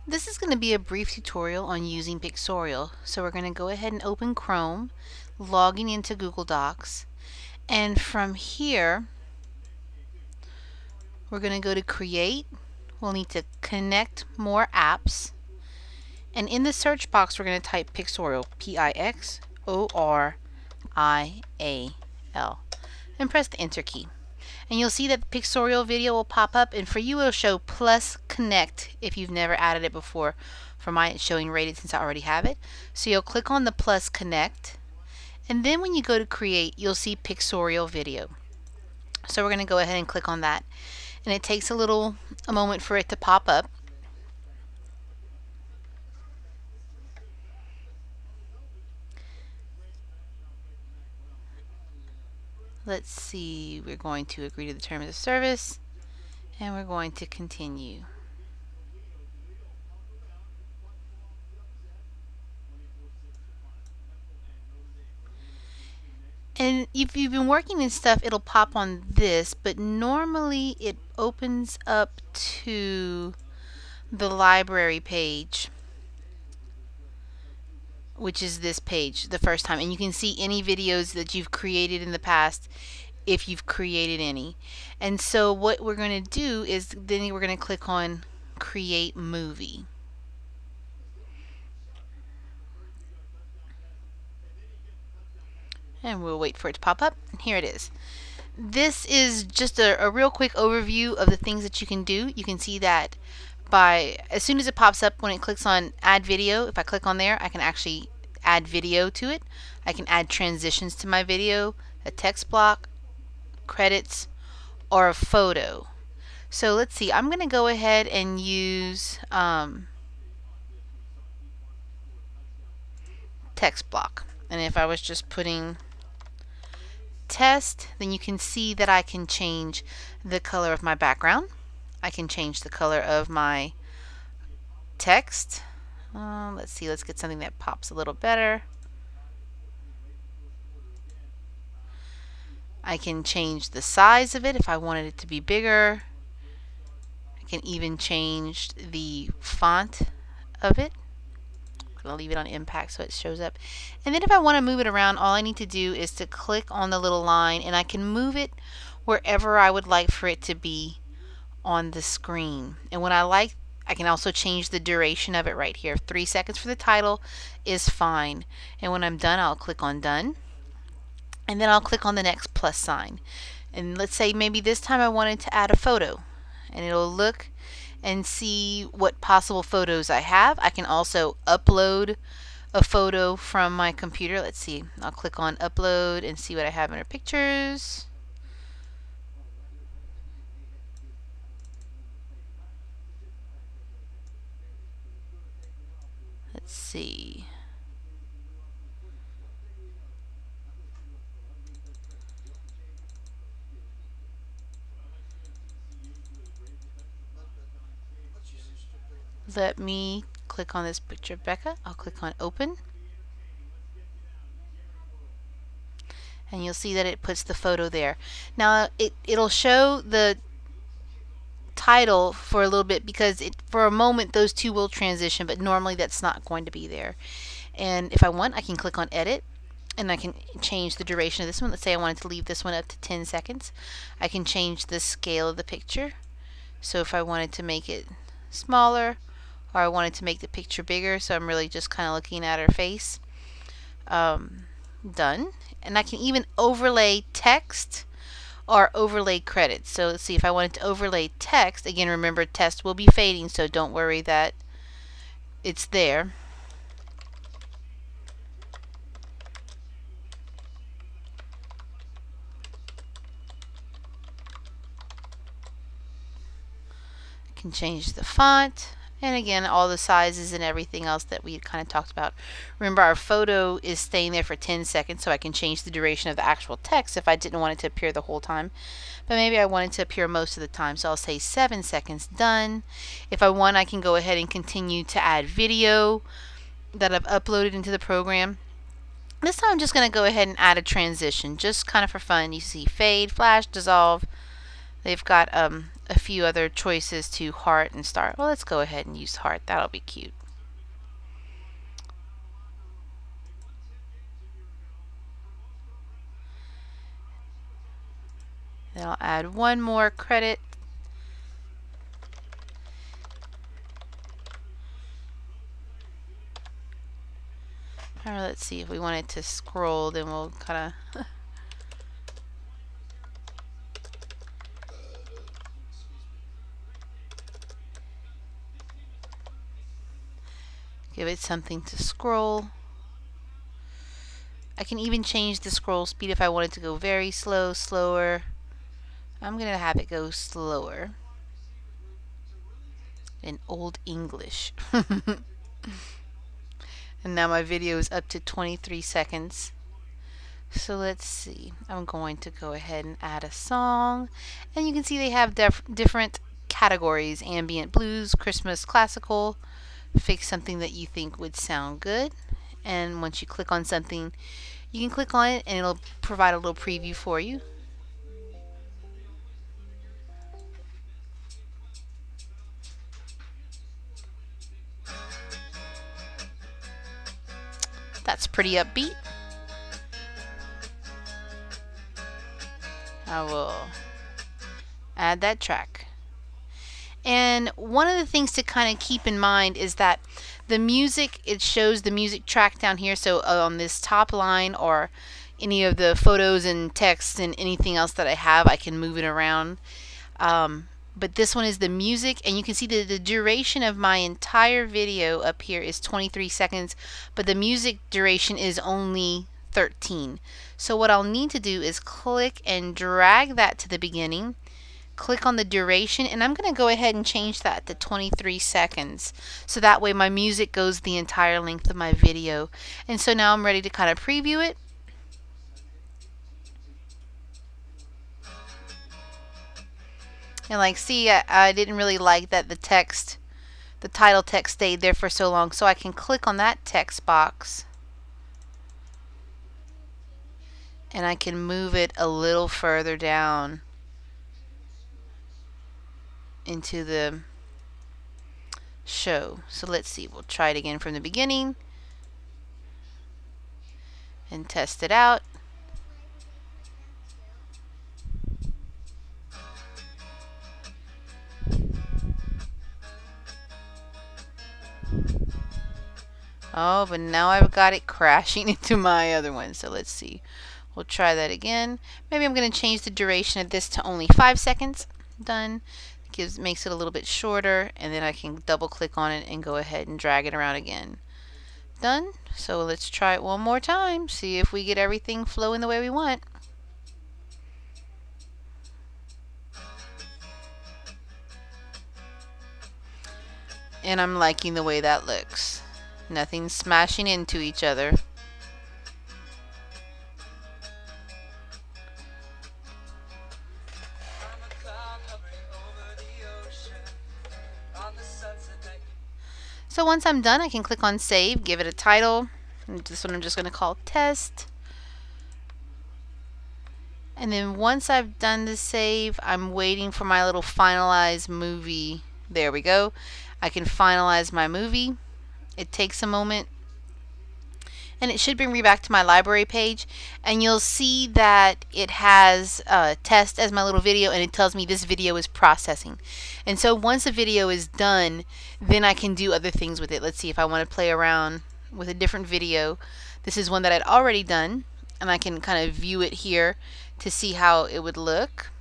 This is going to be a brief tutorial on using Pixorial. So we're going to go ahead and open Chrome, logging into Google Docs, and from here we're going to go to Create. We'll need to connect more apps, and in the search box we're going to type Pixorial, Pixorial, and press the Enter key. And you'll see that the Pixorial video will pop up, and for you it'll show plus connect if you've never added it before. For mine it's showing rated since I already have it. So you'll click on the plus connect, and then when you go to create you'll see Pixorial video. So we're going to go ahead and click on that, and it takes a moment for it to pop up. Let's see, we're going to agree to the terms of service, and we're going to continue. And if you've been working and stuff, it'll pop on this, but normally it opens up to the library page, which is this page the first time, and you can see any videos that you've created in the past if you've created any. And so what we're going to do is then we're going to click on create movie. And we'll wait for it to pop up, and here it is. This is just a real quick overview of the things that you can do. You can see that as soon as it pops up, when it clicks on add video, if I click on there I can actually add video to it. I can add transitions to my video, a text block, credits, or a photo. So let's see, I'm going to go ahead and use text block, and if I was just putting test, then you can see that I can change the color of my background. I can change the color of my text. Let's see, let's get something that pops a little better. I can change the size of it if I wanted it to be bigger. I can even change the font of it. I'll leave it on impact so it shows up. And then if I want to move it around, all I need to do is to click on the little line, and I can move it wherever I would like for it to be on the screen. And when I can also change the duration of it right here. 3 seconds for the title is fine. And when I'm done, I'll click on done, and then I'll click on the next plus sign. And let's say maybe this time I wanted to add a photo, and it'll look and see what possible photos I have. I can also upload a photo from my computer. Let's see, I'll click on upload and see what I have in our pictures. Let's see. Let me click on this picture of Becca. I'll click on open, and you'll see that it puts the photo there. Now it'll show the title for a little bit because for a moment those two will transition, but normally that's not going to be there. And if I want, I can click on edit, and I can change the duration of this one. Let's say I wanted to leave this one up to 10 seconds. I can change the scale of the picture. So if I wanted to make it smaller, or I wanted to make the picture bigger, so I'm really just kind of looking at her face. Done. And I can even overlay text or overlay credits. So let's see, if I wanted to overlay text, again remember text will be fading, so don't worry that it's there. I can change the font, and again all the sizes and everything else that we kind of talked about. Remember, our photo is staying there for 10 seconds, so I can change the duration of the actual text if I didn't want it to appear the whole time, but maybe I want it to appear most of the time, so I'll say 7 seconds. Done. If I want, I can go ahead and continue to add video that I've uploaded into the program. This time I'm just going to go ahead and add a transition, just kind of for fun. You see fade, flash, dissolve. They've got a a few other choices to heart and star. Well, let's go ahead and use heart. That'll be cute. Then I'll add one more credit. Or let's see, if we want it to scroll, then we'll kind of give it something to scroll. I can even change the scroll speed if I want it to go very slow, slower. I'm going to have it go slower. In Old English. And now my video is up to 23 seconds. So let's see. I'm going to go ahead and add a song. And you can see they have different categories. Ambient, blues, Christmas, classical. Pick something that you think would sound good. And once you click on something, you can click on it and it'll provide a little preview for you. That's pretty upbeat. I will add that track. And one of the things to kind of keep in mind is that the music, it shows the music track down here. So on this top line or any of the photos and text and anything else that I have, I can move it around. But this one is the music, and you can see that the duration of my entire video up here is 23 seconds, but the music duration is only 13. So what I'll need to do is click and drag that to the beginning, click on the duration, and I'm going to go ahead and change that to 23 seconds. So that way my music goes the entire length of my video. And so now I'm ready to kind of preview it. And like, see, I didn't really like that the title text stayed there for so long. So I can click on that text box and I can move it a little further down into the show. So let's see, we'll try it again from the beginning and test it out. Oh, but now I've got it crashing into my other one. So let's see. We'll try that again. Maybe I'm going to change the duration of this to only 5 seconds. Done. Makes it a little bit shorter, and then I can double click on it and go ahead and drag it around again. Done. So let's try it one more time. See if we get everything flowing the way we want. And I'm liking the way that looks. Nothing smashing into each other. So once I'm done, I can click on save, give it a title. And this one I'm just going to call test. And then once I've done the save, I'm waiting for my little finalize movie. There we go. I can finalize my movie. It takes a moment, and it should bring me back to my library page, and you'll see that it has test as my little video, and it tells me this video is processing. And so once a video is done, then I can do other things with it. Let's see if I want to play around with a different video. This is one that I'd already done, and I can kind of view it here to see how it would look.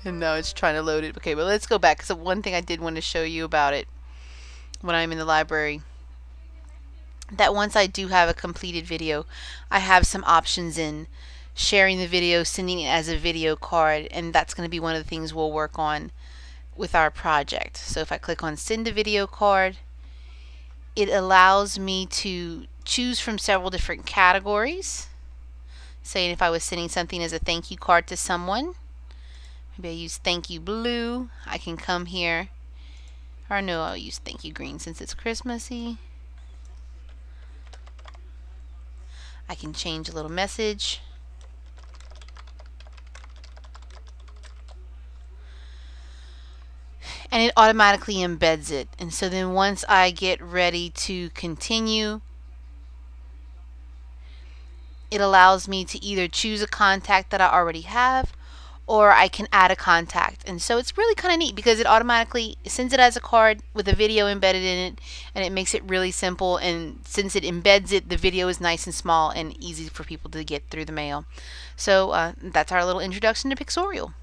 And now it's trying to load it. Okay, but let's go back, because one thing I did want to show you about it when I'm in the library, that once I do have a completed video, I have some options in sharing the video, sending it as a video card, and that's going to be one of the things we'll work on with our project. So if I click on send a video card, it allows me to choose from several different categories. Saying if I was sending something as a thank you card to someone, maybe I use thank you blue, I can come here Or no, I'll use thank you green since it's Christmassy. I can change a little message. And it automatically embeds it. And so then once I get ready to continue, it allows me to either choose a contact that I already have, or I can add a contact. And so it's really kind of neat because it automatically sends it as a card with a video embedded in it, and it makes it really simple. And since it embeds it, the video is nice and small and easy for people to get through the mail. So that's our little introduction to Pixorial.